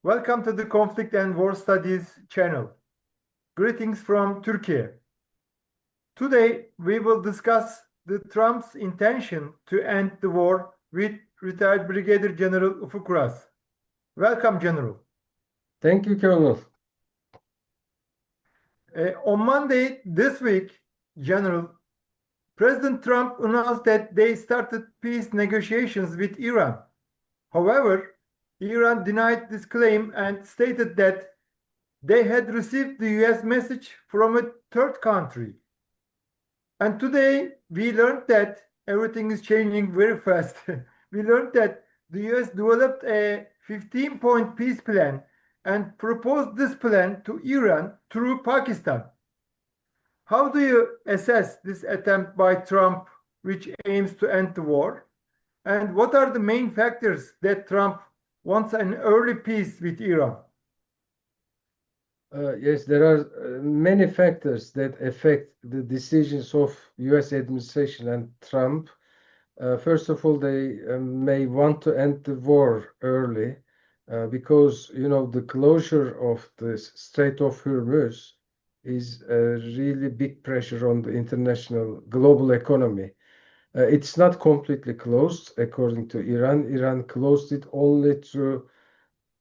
Welcome to the Conflict and War Studies channel. Greetings from Turkey. Today, we will discuss the Trump's intention to end the war with retired Brigadier General Ufuk Uras. Welcome, General. Thank you, Colonel. On Monday this week, General, President Trump announced that they started peace negotiations with Iran. However, Iran denied this claim and stated that they had received the US message from a third country. And today we learned that everything is changing very fast. We learned that the US developed a 15-point peace plan and proposed this plan to Iran through Pakistan. How do you assess this attempt by Trump, which aims to end the war? And what are the main factors that Trump wants an early peace with Iran? Yes, there are many factors that affect the decisions of US administration and Trump. First of all, they may want to end the war early because, the closure of the Strait of Hormuz is a really big pressure on the international global economy. It's not completely closed, according to Iran. Iran closed it only to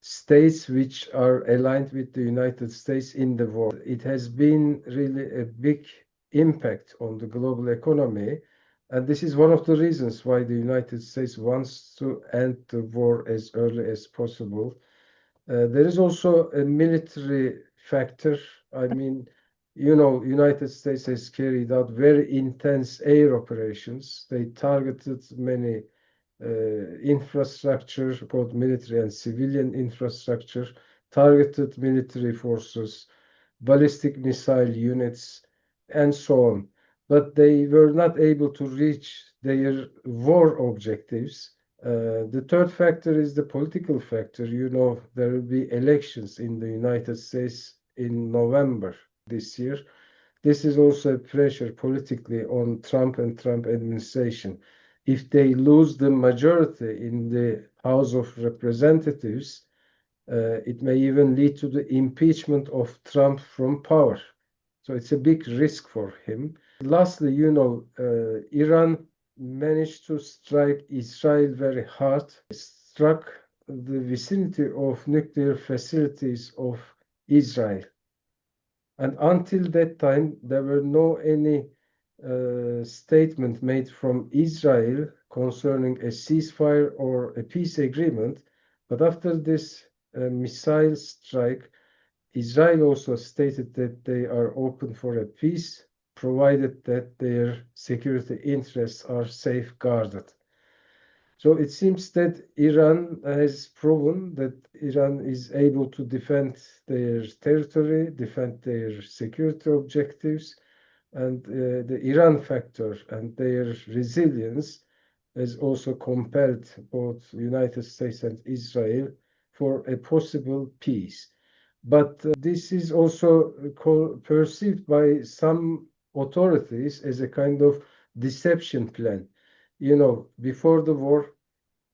states which are aligned with the United States in the war. It has been really a big impact on the global economy. And this is one of the reasons why the United States wants to end the war as early as possible. There is also a military factor. I mean, United States has carried out very intense air operations. They targeted many infrastructure, both military and civilian infrastructure, targeted military forces, ballistic missile units, and so on. But they were not able to reach their war objectives. The third factor is the political factor. There will be elections in the United States in November this year. This is also a pressure politically on Trump and Trump administration. If they lose the majority in the House of Representatives, it may even lead to the impeachment of Trump from power. So it's a big risk for him. Lastly, Iran managed to strike Israel very hard, struck the vicinity of nuclear facilities of Israel. And until that time, there were no any statement made from Israel concerning a ceasefire or a peace agreement. But after this missile strike, Israel also stated that they are open for a peace, provided that their security interests are safeguarded. So it seems that Iran has proven that Iran is able to defend their territory, defend their security objectives, and the Iran factor and their resilience has also compelled both United States and Israel for a possible peace. But this is also perceived by some authorities as a kind of deception plan. Before the war,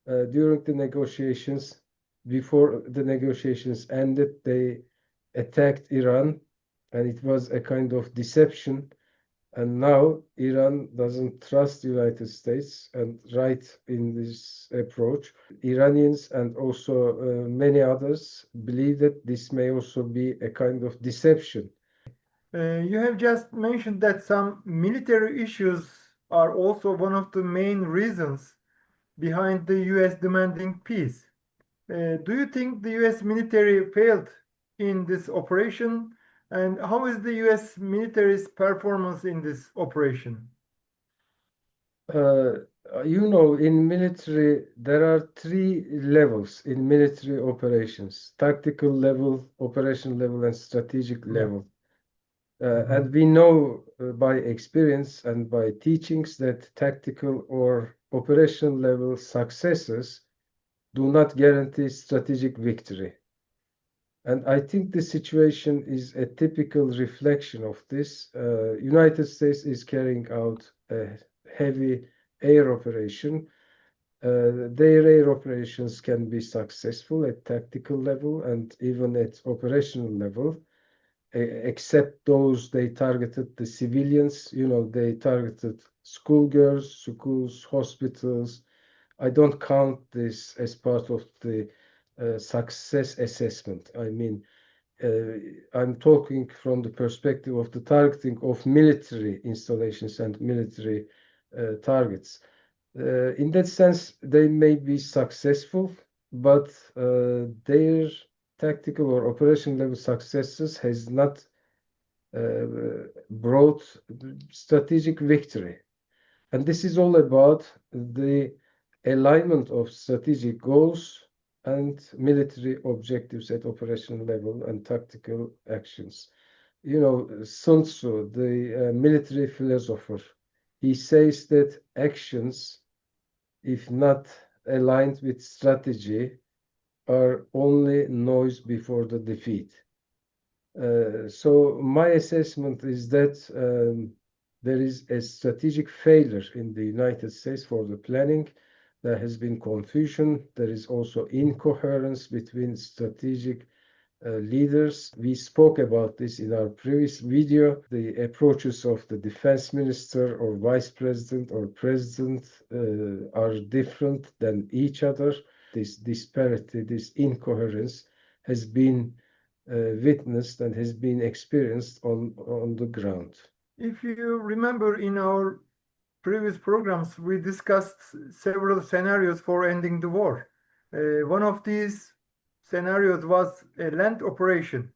during the negotiations, before the negotiations ended, they attacked Iran, and it was a kind of deception. And now Iran doesn't trust the United States, and right in this approach, Iranians and also many others believe that this may also be a kind of deception. You have just mentioned that some military issues are also one of the main reasons behind the US demanding peace. Do you think the US military failed in this operation? And how is the US military's performance in this operation? In military, there are three levels in military operations: tactical level, operation level, and strategic level. And we know by experience and by teachings that tactical or operational level successes do not guarantee strategic victory. And I think the situation is a typical reflection of this. United States is carrying out a heavy air operation. Their air operations can be successful at tactical level and even at operational level, except those they targeted the civilians. They targeted schoolgirls, schools, hospitals. I don't count this as part of the success assessment. I mean, I'm talking from the perspective of the targeting of military installations and military targets. In that sense, they may be successful, but their tactical or operation level successes has not brought strategic victory. And this is all about the alignment of strategic goals and military objectives at operational level and tactical actions. Sun Tzu, the military philosopher, he says that actions, if not aligned with strategy, are only noise before the defeat. So my assessment is that there is a strategic failure in the United States for the planning. There has been confusion. There is also incoherence between strategic leaders. We spoke about this in our previous video. The approaches of the defense minister or vice president or president are different than each other. This disparity, this incoherence has been witnessed and has been experienced on the ground. If you remember, in our previous programs, we discussed several scenarios for ending the war. One of these scenarios was a land operation.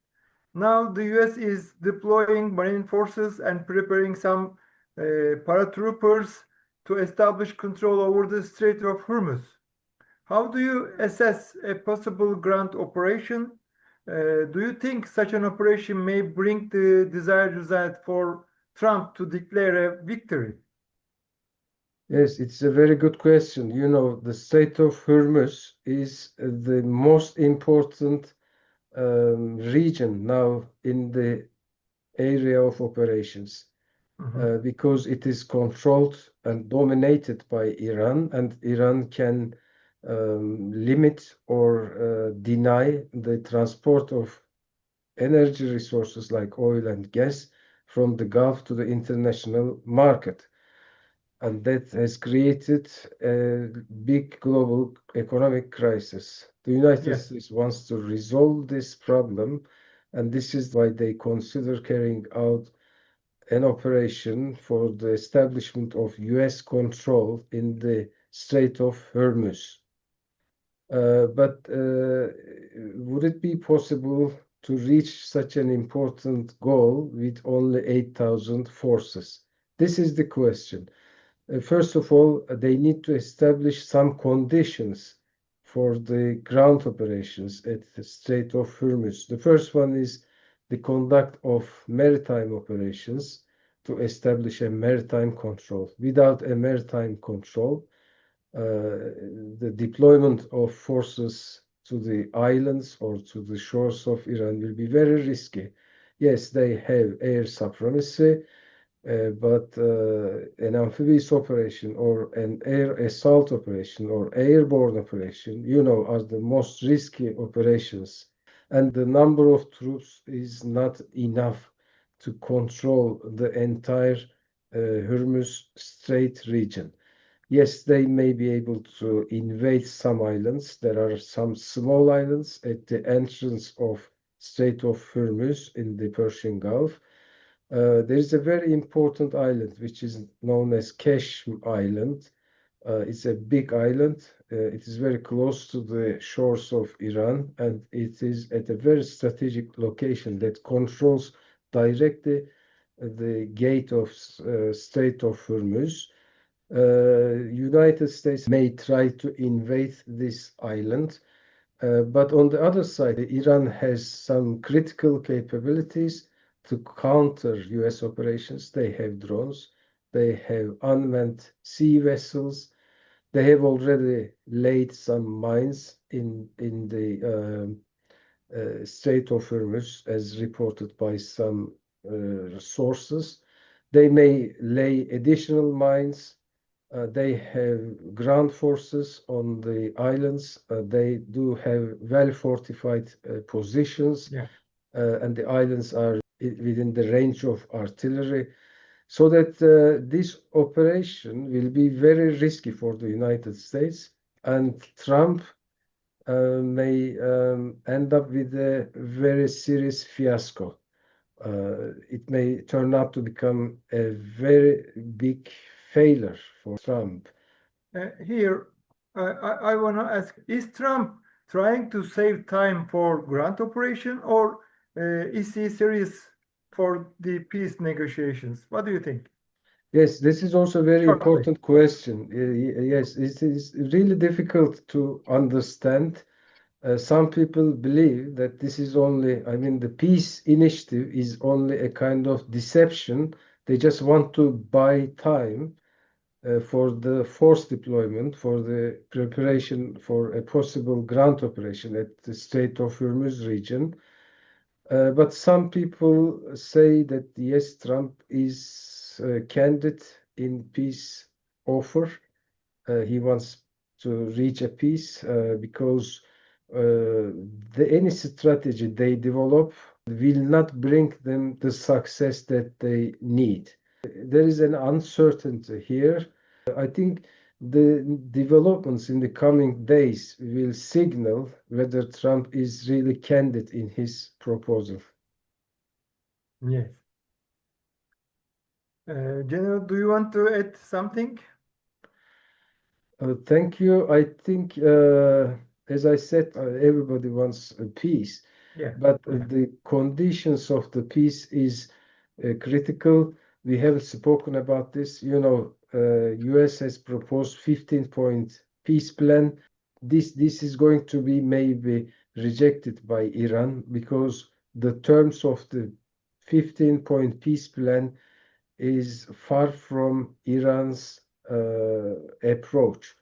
Now the US is deploying Marine forces and preparing some paratroopers to establish control over the Strait of Hormuz. How do you assess a possible ground operation? Do you think such an operation may bring the desired result for Trump to declare a victory? Yes, it's a very good question. The Strait of Hormuz is the most important region now in the area of operations because it is controlled and dominated by Iran, and Iran can limit or deny the transport of energy resources like oil and gas from the Gulf to the international market. And that has created a big global economic crisis. The United Yes. States wants to resolve this problem, and this is why they consider carrying out an operation for the establishment of US control in the Strait of Hormuz. But would it be possible to reach such an important goal with only 8,000 forces? This is the question. First of all, they need to establish some conditions for the ground operations at the Strait of Hormuz. The first one is the conduct of maritime operations to establish a maritime control. Without a maritime control, the deployment of forces to the islands or to the shores of Iran will be very risky. Yes, they have air supremacy, but an amphibious operation or an air assault operation or airborne operation, are the most risky operations. And the number of troops is not enough to control the entire Hormuz Strait region. Yes, they may be able to invade some islands. There are some small islands at the entrance of Strait of Hormuz in the Persian Gulf. There is a very important island which is known as Keshm Island. It's a big island. It is very close to the shores of Iran, and it is at a very strategic location that controls directly the gate of Strait of Hormuz. United States may try to invade this island, but on the other side, Iran has some critical capabilities to counter US operations. They have drones, they have unmanned sea vessels, they have already laid some mines in the Strait of Hormuz, as reported by some sources. They may lay additional mines They have ground forces on the islands. They do have well-fortified positions, Yeah. and the islands are within the range of artillery. So that this operation will be very risky for the United States, and Trump may end up with a very serious fiasco. It may turn out to become a very big failure for Trump. Here, I want to ask, is Trump trying to save time for ground operation, or is he serious for the peace negotiations? What do you think? Yes, this is also a very Shortly. important question. Yes, it is really difficult to understand. Some people believe that this is only, I mean, the peace initiative is only a kind of deception. They just want to buy time for the force deployment, for the preparation for a possible ground operation at the Strait of Hormuz region. But some people say that yes, Trump is candid in peace offer. He wants to reach a peace because any strategy they develop will not bring them the success that they need. There is an uncertainty here. I think the developments in the coming days will signal whether Trump is really candid in his proposal. Yes. General, do you want to add something? Thank you. I think, as I said, everybody wants a peace, Yeah. but Yeah. the conditions of the peace is critical. We have spoken about this. You know, U.S. has proposed 15-point peace plan. This is going to be maybe rejected by Iran because the terms of the 15-point peace plan is far from Iran's approach.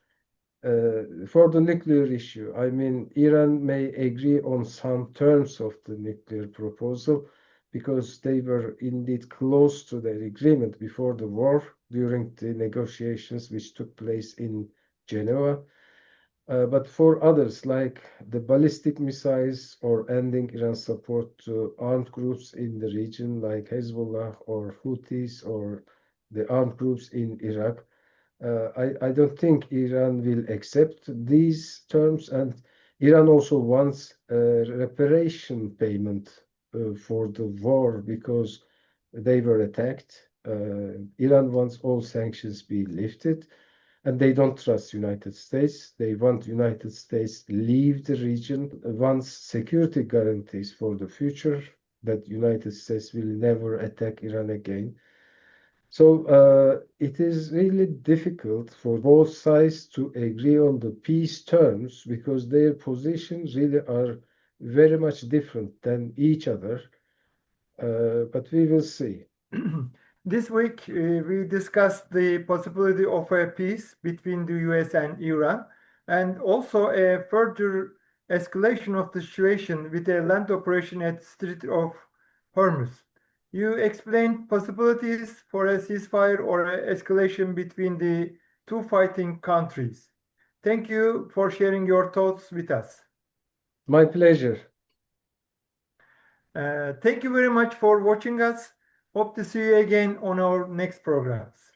For the nuclear issue, I mean, Iran may agree on some terms of the nuclear proposal because they were indeed close to their agreement before the war during the negotiations which took place in Geneva. But for others, like the ballistic missiles or ending Iran's support to armed groups in the region, like Hezbollah or Houthis or the armed groups in Iraq, I don't think Iran will accept these terms, and Iran also wants a reparation payment for the war because they were attacked. Iran wants all sanctions be lifted, and they don't trust United States. They want United States leave the region, wants security guarantees for the future that United States will never attack Iran again. So it is really difficult for both sides to agree on the peace terms because their positions really are very much different than each other. But we will see. This week, we discussed the possibility of a peace between the US and Iran, and also a further escalation of the situation with a land operation at Strait of Hormuz. You explained possibilities for a ceasefire or an escalation between the two fighting countries. Thank you for sharing your thoughts with us. My pleasure. Thank you very much for watching us. Hope to see you again on our next programs.